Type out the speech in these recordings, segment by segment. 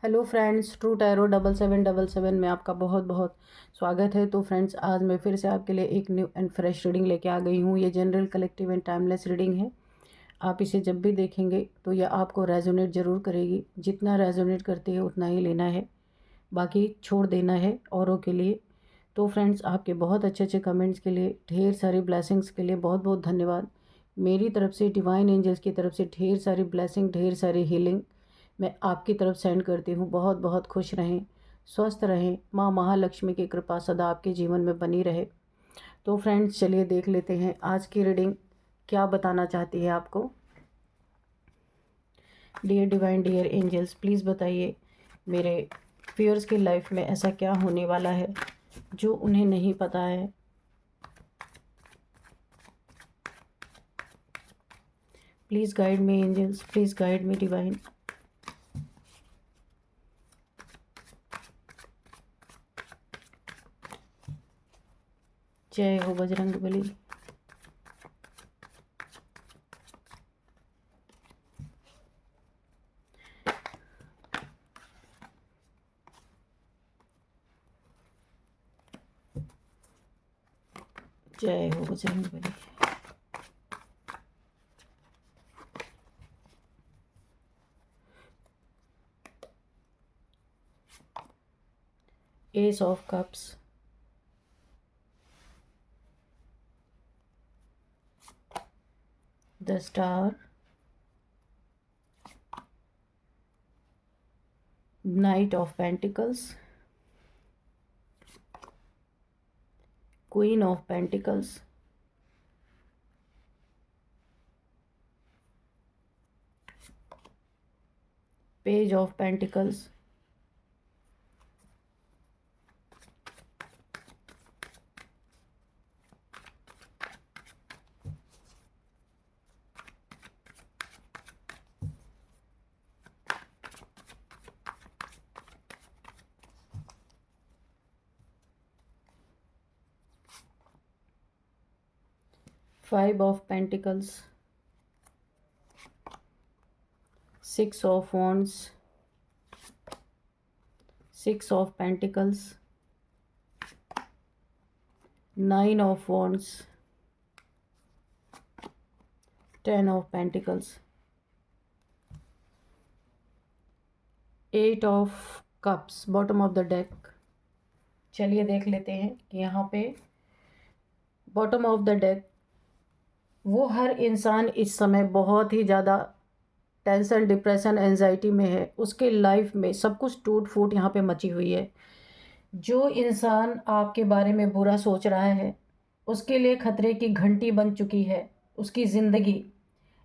Hello friends, true tarot 7777 में आपका बहुत बहुत स्वागत है। तो फ्रेंड्स, आज मैं फिर से आपके लिए एक न्यू एंड फ्रेश रीडिंग लेके आ गई हूँ। ये general, collective and timeless reading है। आप इसे जब भी देखेंगे तो यह आपको रेजोनेट ज़रूर करेगी। जितना रेजोनेट करती है उतना ही लेना है, बाकी छोड़ देना है औरों के लिए। तो फ्रेंड्स, आपके बहुत अच्छे अच्छे कमेंट्स के लिए, ढेर सारी ब्लेसिंग्स के लिए बहुत बहुत धन्यवाद। मेरी तरफ से, डिवाइन एंजल्स की तरफ से ढेर सारी ब्लेसिंग, ढेर सारी हीलिंग मैं आपकी तरफ सेंड करती हूँ। बहुत बहुत खुश रहें, स्वस्थ रहें, माँ महालक्ष्मी की कृपा सदा आपके जीवन में बनी रहे। तो फ्रेंड्स, चलिए देख लेते हैं आज की रीडिंग क्या बताना चाहती है आपको। Dear divine, dear angels, please बताइए मेरे व्यूअर्स की लाइफ में ऐसा क्या होने वाला है जो उन्हें नहीं पता है। Please guide me angels, please guide me divine. जय हो बजरंगबली। जय हो Bajrangbali. Ace of cups, the star, knight of pentacles, queen of pentacles, page of pentacles, 5 of Pentacles, 6 of Wands, 6 of Pentacles, 9 of Wands, 10 of Pentacles, 8 of Cups, bottom of the deck. चलिए देख लेते हैं कि यहाँ पे बॉटम ऑफ द डेक वो हर इंसान इस समय बहुत ही ज़्यादा टेंशन, डिप्रेशन, एंजाइटी में है। उसके लाइफ में सब कुछ टूट फूट यहाँ पे मची हुई है। जो इंसान आपके बारे में बुरा सोच रहा है उसके लिए खतरे की घंटी बन चुकी है उसकी ज़िंदगी।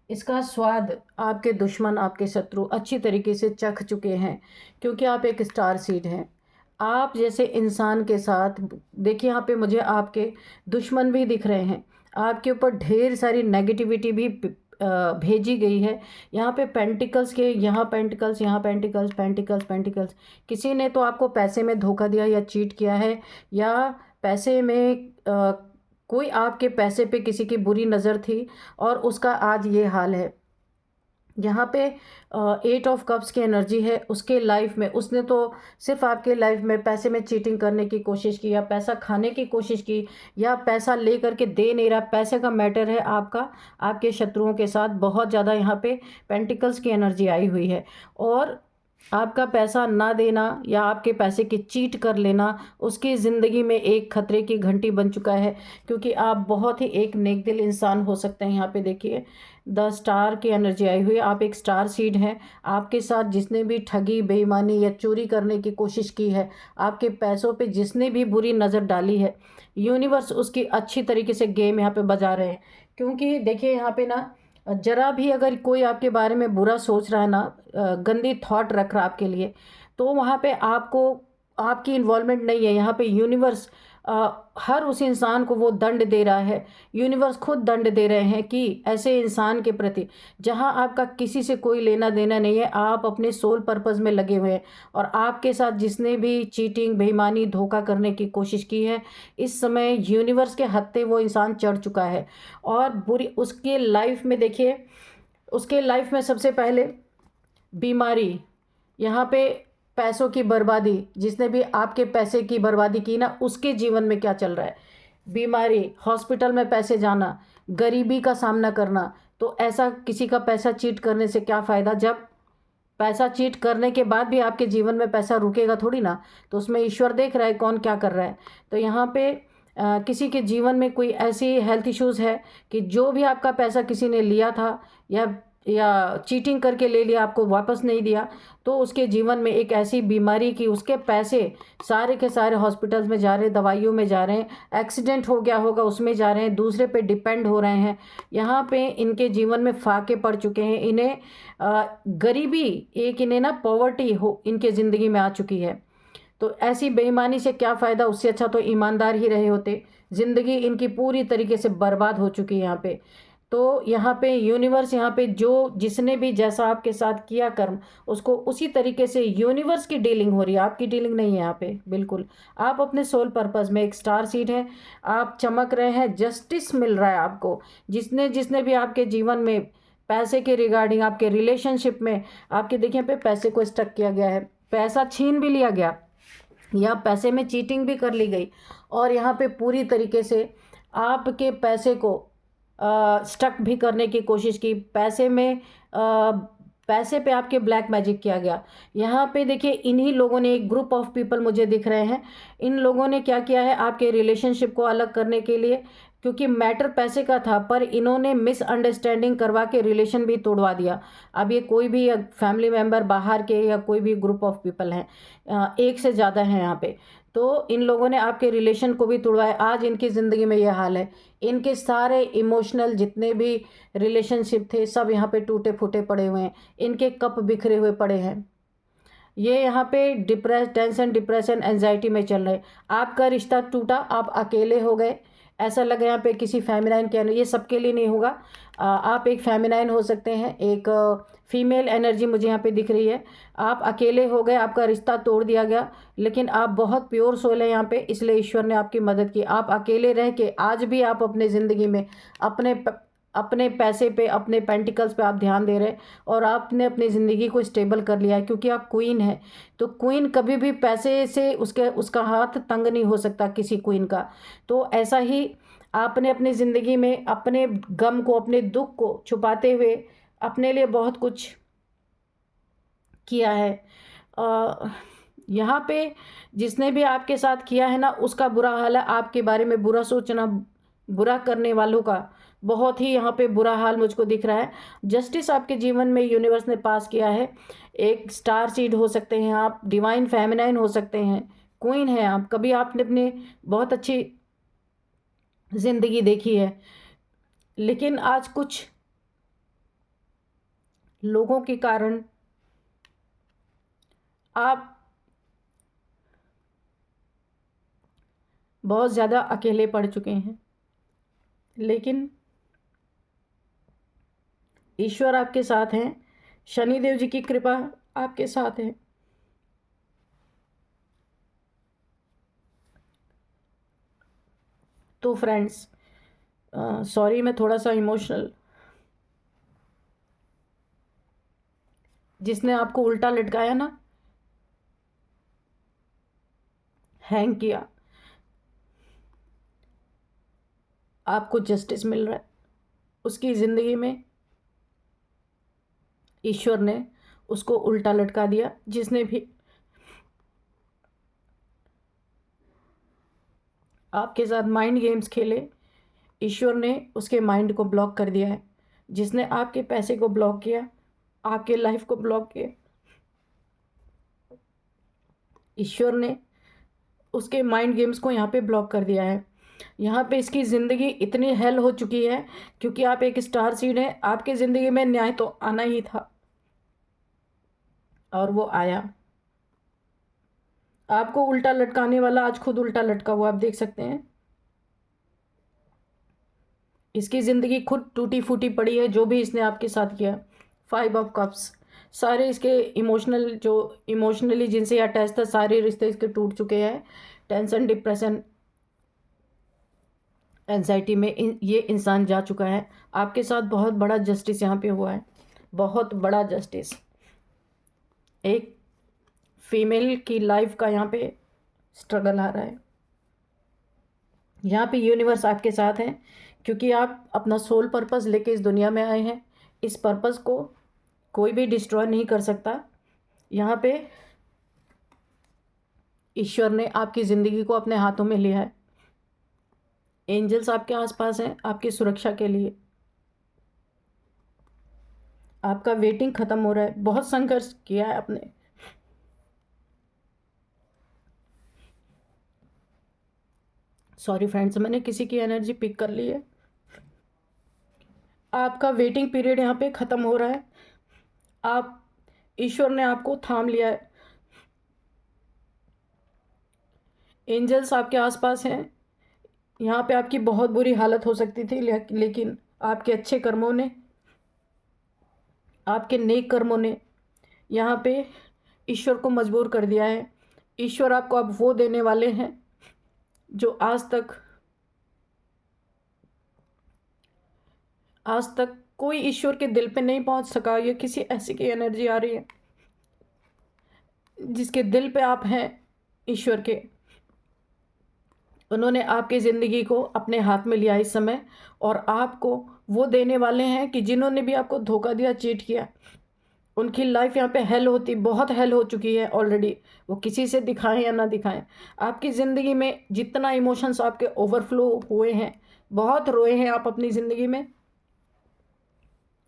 इसका स्वाद आपके दुश्मन, आपके शत्रु अच्छी तरीके से चख चुके हैं, क्योंकि आप एक स्टार सीड हैं। आप जैसे इंसान के साथ देखिए, यहाँ पे मुझे आपके दुश्मन भी दिख रहे हैं। आपके ऊपर ढेर सारी नेगेटिविटी भी भेजी गई है। यहाँ पे पेंटिकल्स के, यहाँ पेंटिकल्स, यहाँ पेंटिकल्स, पेंटिकल्स, पेंटिकल्स। किसी ने तो आपको पैसे में धोखा दिया या चीट किया है, या पैसे में कोई आपके पैसे पे किसी की बुरी नज़र थी और उसका आज ये हाल है। यहाँ पे 8 ऑफ कप्स की एनर्जी है उसके लाइफ में। उसने तो सिर्फ आपके लाइफ में पैसे में चीटिंग करने की कोशिश की, या पैसा खाने की कोशिश की, या पैसा ले करके दे नहीं रहा। पैसे का मैटर है आपका आपके शत्रुओं के साथ बहुत ज़्यादा। यहाँ पे पेंटिकल्स की एनर्जी आई हुई है, और आपका पैसा ना देना या आपके पैसे की चीट कर लेना उसकी ज़िंदगी में एक खतरे की घंटी बन चुका है, क्योंकि आप बहुत ही एक नेक दिल इंसान हो सकते हैं। यहाँ पे देखिए द स्टार की एनर्जी आई हुई है। आप एक स्टार सीड हैं। आपके साथ जिसने भी ठगी, बेईमानी या चोरी करने की कोशिश की है, आपके पैसों पे जिसने भी बुरी नज़र डाली है, यूनिवर्स उसकी अच्छी तरीके से गेम यहाँ पे बजा रहे हैं। क्योंकि देखिए यहाँ पे ना, जरा भी अगर कोई आपके बारे में बुरा सोच रहा है ना, गंदी थॉट रख रहा है आपके लिए, तो वहाँ पे आपको आपकी इन्वॉल्वमेंट नहीं है। यहाँ पे यूनिवर्स हर उस इंसान को वो दंड दे रहा है। यूनिवर्स खुद दंड दे रहे हैं कि ऐसे इंसान के प्रति जहाँ आपका किसी से कोई लेना देना नहीं है, आप अपने सोल पर्पस में लगे हुए हैं, और आपके साथ जिसने भी चीटिंग, बेईमानी, धोखा करने की कोशिश की है, इस समय यूनिवर्स के हत्थे वो इंसान चढ़ चुका है। और बुरी उसके लाइफ में देखिए, उसके लाइफ में सबसे पहले बीमारी, यहाँ पे पैसों की बर्बादी, जिसने भी आपके पैसे की बर्बादी की ना, उसके जीवन में क्या चल रहा है। बीमारी, हॉस्पिटल में पैसे जाना, गरीबी का सामना करना। तो ऐसा किसी का पैसा चीट करने से क्या फ़ायदा, जब पैसा चीट करने के बाद भी आपके जीवन में पैसा रुकेगा थोड़ी ना। तो उसमें ईश्वर देख रहा है कौन क्या कर रहा है। तो यहाँ पे किसी के जीवन में कोई ऐसी हेल्थ इश्यूज़ है कि जो भी आपका पैसा किसी ने लिया था या चीटिंग करके ले लिया, आपको वापस नहीं दिया, तो उसके जीवन में एक ऐसी बीमारी कि उसके पैसे सारे के सारे हॉस्पिटल्स में जा रहे हैं, दवाइयों में जा रहे हैं, एक्सीडेंट हो गया होगा उसमें जा रहे हैं, दूसरे पे डिपेंड हो रहे हैं। यहाँ पे इनके जीवन में फाके पड़ चुके हैं, इन्हें गरीबी, एक इन्हें ना पॉवर्टी हो इनके ज़िंदगी में आ चुकी है। तो ऐसी बेईमानी से क्या फ़ायदा, उससे अच्छा तो ईमानदार ही रहे होते। ज़िंदगी इनकी पूरी तरीके से बर्बाद हो चुकी है यहाँ पे। तो यहाँ पे यूनिवर्स, यहाँ पे जो जिसने भी जैसा आपके साथ किया कर्म, उसको उसी तरीके से यूनिवर्स की डीलिंग हो रही है, आपकी डीलिंग नहीं है यहाँ पे बिल्कुल। आप अपने सोल पर्पस में एक स्टार सीड हैं, आप चमक रहे हैं, जस्टिस मिल रहा है आपको। जिसने जिसने भी आपके जीवन में पैसे के रिगार्डिंग, आपके रिलेशनशिप में, आपके देखिए पे पैसे को स्टक किया गया है, पैसा छीन भी लिया गया या पैसे में चीटिंग भी कर ली गई, और यहाँ पे पूरी तरीके से आपके पैसे को स्टक भी करने की कोशिश की। पैसे में पैसे पे आपके ब्लैक मैजिक किया गया। यहाँ पे देखिए इन्हीं लोगों ने, एक ग्रुप ऑफ पीपल मुझे दिख रहे हैं, इन लोगों ने क्या किया है आपके रिलेशनशिप को अलग करने के लिए, क्योंकि मैटर पैसे का था, पर इन्होंने मिसअंडरस्टैंडिंग करवा के रिलेशन भी तोड़वा दिया। अब ये कोई भी फैमिली मेम्बर बाहर के या कोई भी ग्रुप ऑफ पीपल हैं, एक से ज़्यादा हैं यहाँ पे, तो इन लोगों ने आपके रिलेशन को भी तोड़वाया। आज इनकी ज़िंदगी में ये हाल है। इनके सारे इमोशनल जितने भी रिलेशनशिप थे सब यहाँ पे टूटे फूटे पड़े हुए हैं, इनके कप बिखरे हुए पड़े हैं। ये यहाँ पे टेंशन, डिप्रेशन, एंजाइटी में चल रहे। आपका रिश्ता टूटा, आप अकेले हो गए, ऐसा लगा यहाँ पे किसी फेमिनाइन के, ये सबके लिए नहीं होगा। आप एक फेमिनाइन हो सकते हैं, एक फीमेल एनर्जी मुझे यहाँ पे दिख रही है। आप अकेले हो गए, आपका रिश्ता तोड़ दिया गया, लेकिन आप बहुत प्योर सोल है यहाँ पे, इसलिए ईश्वर ने आपकी मदद की। आप अकेले रह के आज भी आप अपने ज़िंदगी में अपने पैसे पे, अपने पेंटिकल्स पे आप ध्यान दे रहे, और आपने अपनी ज़िंदगी को स्टेबल कर लिया है, क्योंकि आप क्वीन है। तो क्वीन कभी भी पैसे से उसका हाथ तंग नहीं हो सकता किसी क्वीन का। तो ऐसा ही आपने अपनी ज़िंदगी में अपने गम को, अपने दुख को छुपाते हुए अपने लिए बहुत कुछ किया है। यहाँ पे जिसने भी आपके साथ किया है ना, उसका बुरा हाल है। आपके बारे में बुरा सोचना, बुरा करने वालों का बहुत ही यहाँ पे बुरा हाल मुझको दिख रहा है। जस्टिस आपके जीवन में यूनिवर्स ने पास किया है। एक स्टार सीड हो सकते हैं आप, डिवाइन फेमिनाइन हो सकते हैं, क्वीन है आप, कभी आपने अपने बहुत अच्छी ज़िंदगी देखी है, लेकिन आज कुछ लोगों के कारण आप बहुत ज़्यादा अकेले पड़ चुके हैं। लेकिन ईश्वर आपके साथ हैं, शनिदेव जी की कृपा आपके साथ है। तो फ्रेंड्स, सॉरी मैं थोड़ा सा इमोशनल, जिसने आपको उल्टा लटकाया ना, हैंग किया, आपको जस्टिस मिल रहा है, उसकी ज़िंदगी में ईश्वर ने उसको उल्टा लटका दिया। जिसने भी आपके साथ माइंड गेम्स खेले, ईश्वर ने उसके माइंड को ब्लॉक कर दिया है। जिसने आपके पैसे को ब्लॉक किया, आपके लाइफ को ब्लॉक किया, ईश्वर ने उसके माइंड गेम्स को यहाँ पे ब्लॉक कर दिया है। यहाँ पे इसकी ज़िंदगी इतनी हेल हो चुकी है, क्योंकि आप एक स्टार सीड हैं, आपके ज़िंदगी में न्याय तो आना ही था, और वो आया। आपको उल्टा लटकाने वाला आज खुद उल्टा लटका हुआ, आप देख सकते हैं। इसकी ज़िंदगी खुद टूटी फूटी पड़ी है, जो भी इसने आपके साथ किया। 5 ऑफ कप्स, सारे इसके इमोशनल, जो इमोशनली जिनसे अटैच था, सारे रिश्ते इसके टूट चुके हैं। टेंशन, डिप्रेशन, एंजाइटी में ये इंसान जा चुका है। आपके साथ बहुत बड़ा जस्टिस यहाँ पे हुआ है, बहुत बड़ा जस्टिस। एक फीमेल की लाइफ का यहाँ पे स्ट्रगल आ रहा है। यहाँ पे यूनिवर्स आपके साथ है, क्योंकि आप अपना सोल पर्पस लेके इस दुनिया में आए हैं। इस पर्पस को कोई भी डिस्ट्रॉय नहीं कर सकता। यहाँ पे ईश्वर ने आपकी ज़िंदगी को अपने हाथों में लिया है। एंजल्स आपके आसपास हैं आपकी सुरक्षा के लिए। आपका वेटिंग ख़त्म हो रहा है। बहुत संघर्ष किया है आपने। सॉरी फ्रेंड्स, मैंने किसी की एनर्जी पिक कर ली है। आपका वेटिंग पीरियड यहाँ पे ख़त्म हो रहा है। आप, ईश्वर ने आपको थाम लिया है। एंजल्स आपके आसपास हैं। यहाँ पे आपकी बहुत बुरी हालत हो सकती थी, लेकिन आपके अच्छे कर्मों ने, आपके नेक कर्मों ने यहाँ पे ईश्वर को मजबूर कर दिया है। ईश्वर आपको अब वो देने वाले हैं जो आज तक कोई ईश्वर के दिल पे नहीं पहुंच सका। ये किसी ऐसी की एनर्जी आ रही है जिसके दिल पे आप हैं ईश्वर के। उन्होंने आपकी ज़िंदगी को अपने हाथ में लिया इस समय, और आपको वो देने वाले हैं कि जिन्होंने भी आपको धोखा दिया, चीट किया, उनकी लाइफ यहाँ पे हेल होती, बहुत हेल हो चुकी है ऑलरेडी। वो किसी से दिखाएं या ना दिखाएं, आपकी ज़िंदगी में जितना इमोशंस आपके ओवरफ्लो हुए हैं, बहुत रोए हैं आप अपनी ज़िंदगी में,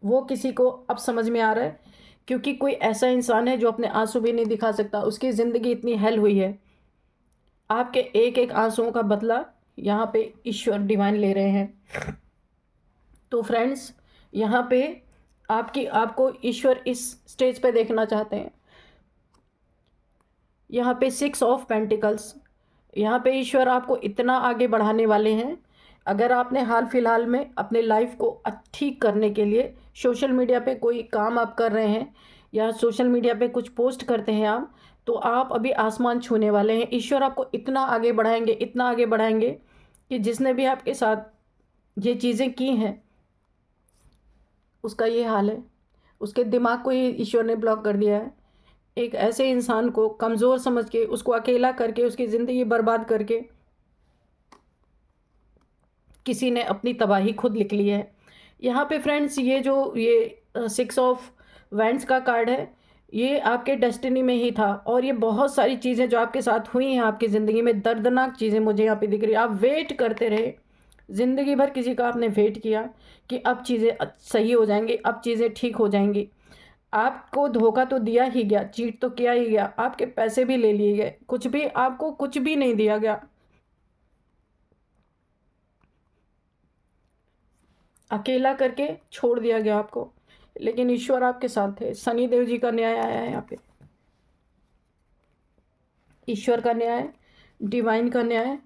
वो किसी को अब समझ में आ रहा है। क्योंकि कोई ऐसा इंसान है जो अपने आंसू भी नहीं दिखा सकता, उसकी ज़िंदगी इतनी हेल हुई है। आपके एक एक आंसुओं का बदला यहाँ पे ईश्वर डिवाइन ले रहे हैं। तो फ्रेंड्स, यहाँ पे आपको ईश्वर इस स्टेज पे देखना चाहते हैं। यहाँ पे 6 ऑफ पेंटिकल्स, यहाँ पे ईश्वर आपको इतना आगे बढ़ाने वाले हैं। अगर आपने हाल फिलहाल में अपने लाइफ को ठीक करने के लिए सोशल मीडिया पे कोई काम आप कर रहे हैं, या सोशल मीडिया पे कुछ पोस्ट करते हैं आप, तो आप अभी आसमान छूने वाले हैं। ईश्वर आपको इतना आगे बढ़ाएंगे, इतना आगे बढ़ाएंगे कि जिसने भी आपके साथ ये चीज़ें की हैं उसका ये हाल है। उसके दिमाग को ही ईश्वर ने ब्लॉक कर दिया है। एक ऐसे इंसान को कमज़ोर समझ के, उसको अकेला करके, उसकी ज़िंदगी बर्बाद करके किसी ने अपनी तबाही खुद लिख ली है। यहाँ पे फ्रेंड्स, ये 6 ऑफ वैंड्स का कार्ड है, ये आपके डेस्टिनी में ही था। और ये बहुत सारी चीज़ें जो आपके साथ हुई हैं आपकी ज़िंदगी में, दर्दनाक चीज़ें मुझे यहाँ पे दिख रही है। आप वेट करते रहे, ज़िंदगी भर किसी का आपने वेट किया कि अब चीज़ें सही हो जाएंगी, अब चीज़ें ठीक हो जाएंगी। आपको धोखा तो दिया ही गया, चीट तो किया ही गया, आपके पैसे भी ले लिए गए, कुछ भी आपको कुछ भी नहीं दिया गया, अकेला करके छोड़ दिया गया आपको। लेकिन ईश्वर आपके साथ थे। शनि देव जी का न्याय आया है यहाँ पे। ईश्वर का न्याय, डिवाइन का न्याय,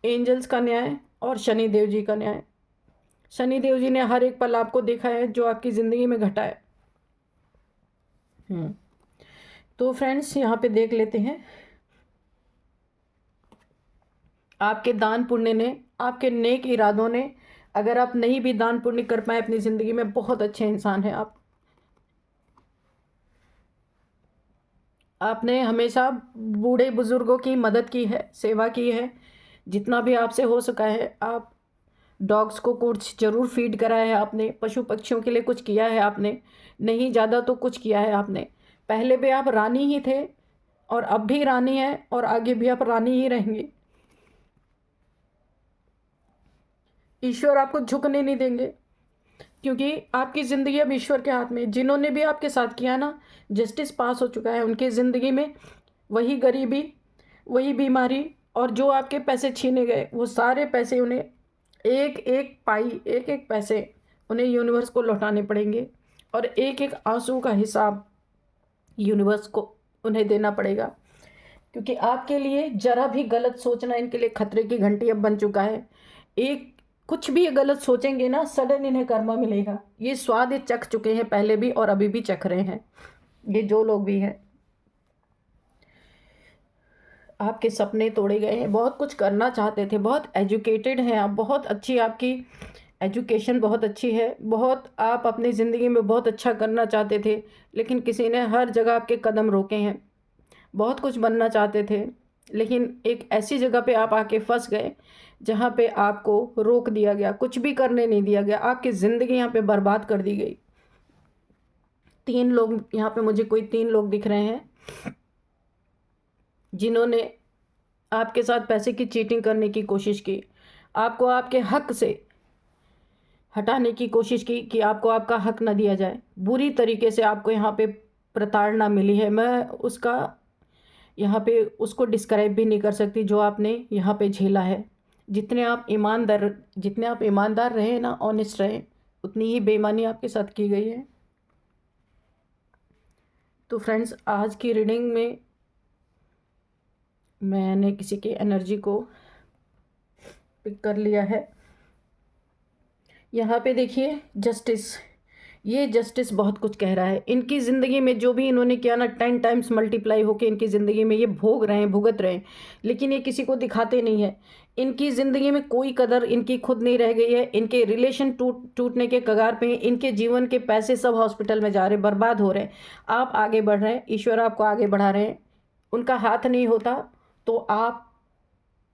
एंजल्स का न्याय और शनि देव जी का न्याय। शनि देव जी ने हर एक पल आपको देखा है जो आपकी ज़िंदगी में घटा है। तो फ्रेंड्स, यहाँ पे देख लेते हैं, आपके दान पुण्य ने, आपके नेक इरादों ने, अगर आप नहीं भी दान पुण्य कर पाए अपनी ज़िंदगी में, बहुत अच्छे इंसान हैं आप। आपने हमेशा बूढ़े बुज़ुर्गों की मदद की है, सेवा की है, जितना भी आपसे हो सका है। आप डॉग्स को कुछ ज़रूर फीड कराया है आपने, पशु पक्षियों के लिए कुछ किया है आपने, नहीं ज़्यादा तो कुछ किया है आपने। पहले भी आप रानी ही थे, और अब भी रानी हैं, और आगे भी आप रानी ही रहेंगे। ईश्वर आपको झुकने नहीं देंगे, क्योंकि आपकी ज़िंदगी अब ईश्वर के हाथ में। जिन्होंने भी आपके साथ किया ना, जस्टिस पास हो चुका है उनकी ज़िंदगी में। वही गरीबी, वही बीमारी, और जो आपके पैसे छीने गए, वो सारे पैसे उन्हें, एक एक पाई, एक एक पैसे उन्हें यूनिवर्स को लौटाने पड़ेंगे, और एक एक आंसू का हिसाब यूनिवर्स को उन्हें देना पड़ेगा। क्योंकि आपके लिए ज़रा भी गलत सोचना इनके लिए खतरे की घंटी अब बन चुका है। एक कुछ भी गलत सोचेंगे ना, सडन इन्हें कर्मा मिलेगा। ये स्वाद ये चख चुके हैं पहले भी, और अभी भी चख रहे हैं, ये जो लोग भी हैं। आपके सपने तोड़े गए हैं, बहुत कुछ करना चाहते थे, बहुत एजुकेटेड हैं आप, बहुत अच्छी आपकी एजुकेशन बहुत अच्छी है, बहुत आप अपनी ज़िंदगी में बहुत अच्छा करना चाहते थे, लेकिन किसी ने हर जगह आपके कदम रोके हैं। बहुत कुछ बनना चाहते थे, लेकिन एक ऐसी जगह पे आप आके फंस गए जहाँ पे आपको रोक दिया गया, कुछ भी करने नहीं दिया गया, आपकी ज़िंदगी यहाँ पे बर्बाद कर दी गई। 3 लोग यहाँ पे, मुझे कोई 3 लोग दिख रहे हैं जिन्होंने आपके साथ पैसे की चीटिंग करने की कोशिश की, आपको आपके हक से हटाने की कोशिश की कि आपको आपका हक न दिया जाए। बुरी तरीके से आपको यहाँ पे प्रताड़ना मिली है। मैं उसका यहाँ पे उसको डिस्क्राइब भी नहीं कर सकती जो आपने यहाँ पे झेला है। जितने आप ईमानदार रहे ना, ऑनेस्ट रहे, उतनी ही बेईमानी आपके साथ की गई है। तो फ्रेंड्स, आज की रीडिंग में मैंने किसी की एनर्जी को पिक कर लिया है। यहाँ पे देखिए जस्टिस, ये जस्टिस बहुत कुछ कह रहा है। इनकी ज़िंदगी में जो भी इन्होंने किया ना, 10 टाइम्स मल्टीप्लाई होके इनकी ज़िंदगी में ये भोग रहे हैं, भुगत रहे हैं, लेकिन ये किसी को दिखाते नहीं है। इनकी ज़िंदगी में कोई कदर इनकी खुद नहीं रह गई है। इनके रिलेशन टूटने के कगार पे हैं। इनके जीवन के पैसे सब हॉस्पिटल में जा रहे हैं, बर्बाद हो रहे हैं। आप आगे बढ़ रहे हैं, ईश्वर आपको आगे बढ़ा रहे हैं। उनका हाथ नहीं होता तो आप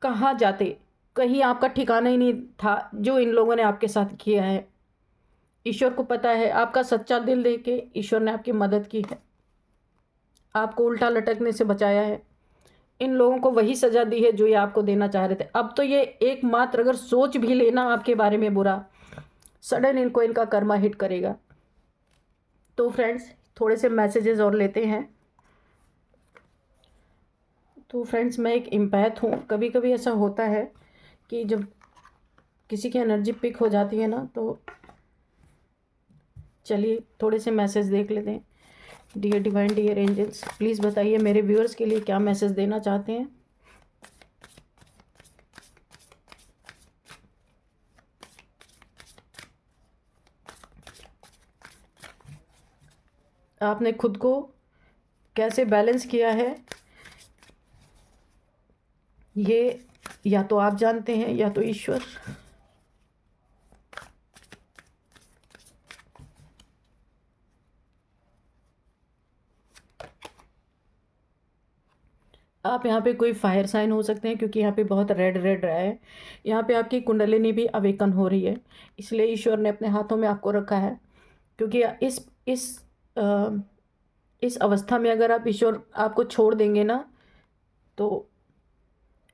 कहाँ जाते, कहीं आपका ठिकाना ही नहीं था जो इन लोगों ने आपके साथ किया है। ईश्वर को पता है, आपका सच्चा दिल देख के ईश्वर ने आपकी मदद की है, आपको उल्टा लटकने से बचाया है। इन लोगों को वही सज़ा दी है जो ये आपको देना चाह रहे थे। अब तो ये एकमात्र अगर सोच भी लेना आपके बारे में बुरा, सडन इनको इनका कर्मा हिट करेगा। तो फ्रेंड्स, थोड़े से मैसेजेस और लेते हैं। तो फ्रेंड्स, मैं एक एम्पैथ हूँ। कभी कभी ऐसा होता है कि जब किसी की एनर्जी पिक हो जाती है ना, तो चलिए थोड़े से मैसेज देख लेते हैं। Dear divine, dear angels, please बताइए मेरे व्यूअर्स के लिए क्या मैसेज देना चाहते हैं। आपने खुद को कैसे बैलेंस किया है, ये या तो आप जानते हैं या तो ईश्वर। आप यहाँ पे कोई फायर साइन हो सकते हैं, क्योंकि यहाँ पे बहुत रेड रेड रहा है। यहाँ पे आपकी कुंडलिनी भी अवेकन हो रही है, इसलिए ईश्वर ने अपने हाथों में आपको रखा है। क्योंकि अ, इस अवस्था में अगर आप ईश्वर आपको छोड़ देंगे ना, तो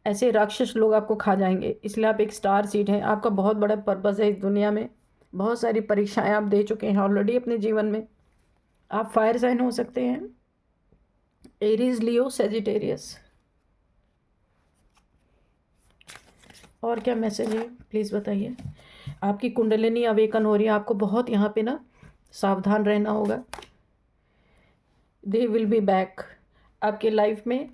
ऐसे राक्षस लोग आपको खा जाएंगे। इसलिए आप एक स्टार सीड हैं, आपका बहुत बड़ा पर्पस है इस दुनिया में। बहुत सारी परीक्षाएं आप दे चुके हैं ऑलरेडी अपने जीवन में। आप फायर साइन हो सकते हैं, एरीज, लियो, सेजिटेरियस। और क्या मैसेज है प्लीज़ बताइए। आपकी कुंडलिनी अवेकन हो रही है, आपको बहुत यहाँ पे ना सावधान रहना होगा। दे विल बी बैक आपके लाइफ में।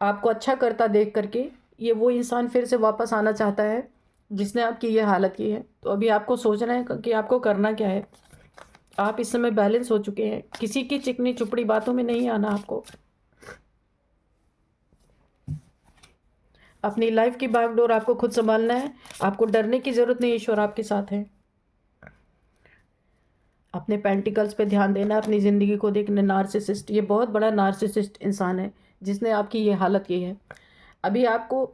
आपको अच्छा करता देख करके ये वो इंसान फिर से वापस आना चाहता है जिसने आपकी ये हालत की है। तो अभी आपको सोचना है कि आपको करना क्या है। आप इस समय बैलेंस हो चुके हैं, किसी की चिकनी चुपड़ी बातों में नहीं आना। आपको अपनी लाइफ की बागडोर आपको खुद संभालना है। आपको डरने की ज़रूरत नहीं, ईश्वर आपके साथ है। अपने पेंटिकल्स पे ध्यान देना, अपनी ज़िंदगी को देखना। नार्सिसिस्ट, ये बहुत बड़ा नार्सिसिस्ट इंसान है जिसने आपकी ये हालत की है। अभी आपको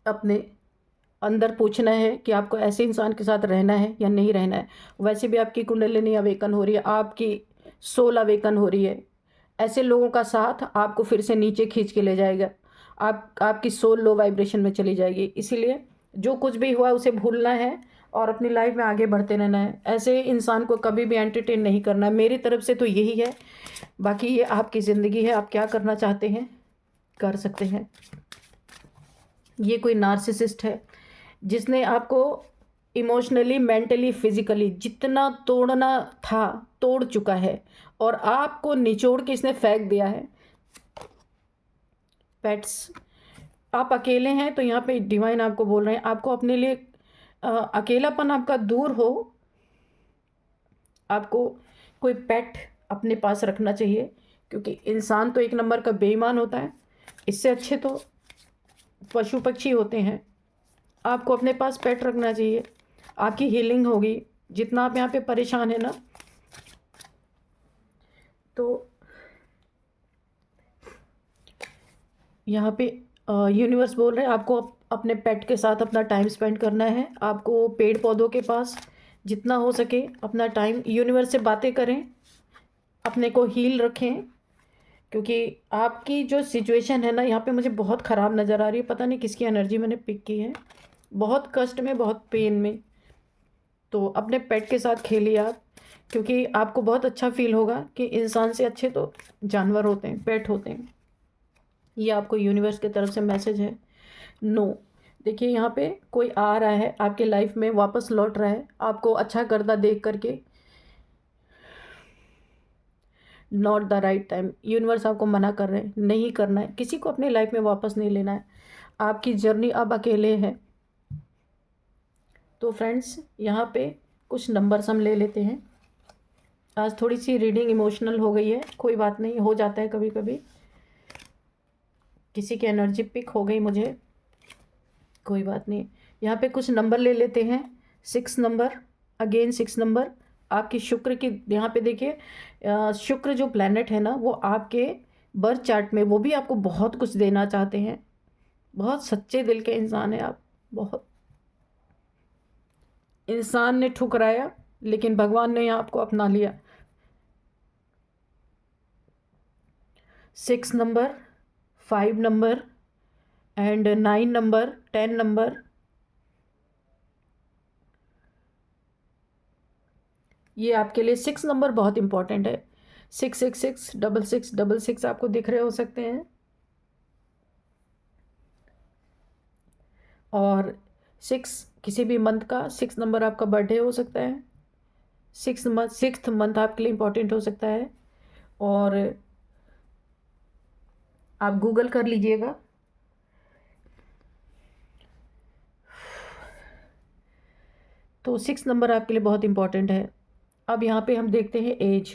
अपने अंदर पूछना है कि आपको ऐसे इंसान के साथ रहना है या नहीं रहना है। वैसे भी आपकी कुंडलिनी अवेकन हो रही है, आपकी सोल अवेकन हो रही है। ऐसे लोगों का साथ आपको फिर से नीचे खींच के ले जाएगा। आपकी सोल लो वाइब्रेशन में चली जाएगी। इसीलिए जो कुछ भी हुआ उसे भूलना है और अपनी लाइफ में आगे बढ़ते रहना है। ऐसे इंसान को कभी भी एंटरटेन नहीं करना है। मेरी तरफ से तो यही है, बाकी ये आपकी ज़िंदगी है, आप क्या करना चाहते हैं कर सकते हैं। ये कोई नार्सिसिस्ट है जिसने आपको इमोशनली, मेंटली, फिजिकली जितना तोड़ना था तोड़ चुका है और आपको निचोड़ के इसने फेंक दिया है। पेट्स, आप अकेले हैं तो यहाँ पे डिवाइन आपको बोल रहे हैं, आपको अपने लिए अकेलापन आपका दूर हो, आपको कोई पेट अपने पास रखना चाहिए। क्योंकि इंसान तो एक नंबर का बेईमान होता है, इससे अच्छे तो पशु पक्षी होते हैं। आपको अपने पास पेट रखना चाहिए, आपकी हीलिंग होगी। जितना आप यहाँ पे परेशान है ना, तो यहाँ पे यूनिवर्स बोल रहे हैं आपको अपने पेट के साथ अपना टाइम स्पेंड करना है। आपको पेड़ पौधों के पास जितना हो सके अपना टाइम, यूनिवर्स से बातें करें, अपने को हील रखें, क्योंकि आपकी जो सिचुएशन है ना यहाँ पे मुझे बहुत ख़राब नज़र आ रही है। पता नहीं किसकी एनर्जी मैंने पिक की है, बहुत कष्ट में, बहुत पेन में। तो अपने पेट के साथ खेलिए आप, क्योंकि आपको बहुत अच्छा फील होगा कि इंसान से अच्छे तो जानवर होते हैं, पेट होते हैं। ये आपको यूनिवर्स की तरफ से मैसेज है। नो, देखिए यहाँ पे कोई आ रहा है आपके लाइफ में, वापस लौट रहा है आपको अच्छा करता देख करके। Not the right time, universe आपको मना कर रहे हैं, नहीं करना है, किसी को अपनी लाइफ में वापस नहीं लेना है। आपकी जर्नी अब अकेले है। तो फ्रेंड्स यहाँ पे कुछ नंबर्स हम ले लेते हैं। आज थोड़ी सी रीडिंग इमोशनल हो गई है, कोई बात नहीं, हो जाता है कभी कभी, किसी की एनर्जी पिक हो गई मुझे, कोई बात नहीं। यहाँ पे कुछ नंबर ले लेते हैं। 6 नंबर, अगेन 6 नंबर। आपकी शुक्र की, यहाँ पे देखिए शुक्र जो प्लैनेट है ना वो आपके बर्थ चार्ट में वो भी आपको बहुत कुछ देना चाहते हैं। बहुत सच्चे दिल के इंसान है आप, बहुत। इंसान ने ठुकराया लेकिन भगवान ने आपको अपना लिया। 6 number, 5 number and 9 number, 10 number. ये आपके लिए 6 नंबर बहुत इंपॉर्टेंट है। 666 6666 आपको दिख रहे हो सकते हैं। और 6 किसी भी मंथ का 6 नंबर आपका बर्थडे हो सकता है। 6th मंथ आपके लिए इम्पोर्टेंट हो सकता है। और आप गूगल कर लीजिएगा। तो 6 नंबर आपके लिए बहुत इम्पोर्टेंट है। अब यहाँ पे हम देखते हैं एज।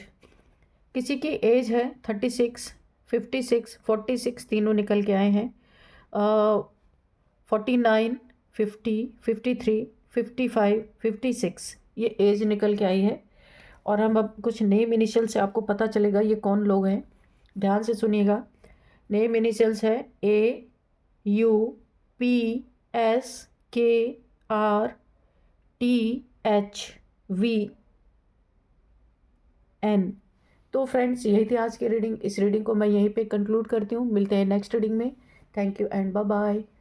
किसी की एज है 36, 56, 46, तीनों निकल के आए हैं। 49, 50, 53, 55, 56 ये एज निकल के आई है। और हम अब कुछ नेम इनिशियल से आपको पता चलेगा ये कौन लोग हैं। ध्यान से सुनिएगा। नेम इनिशियल्स है AUPSKRTHVN। तो फ्रेंड्स यही थी आज की रीडिंग। इस रीडिंग को मैं यहीं पे कंक्लूड करती हूँ। मिलते हैं नेक्स्ट रीडिंग में। Thank you and bye bye.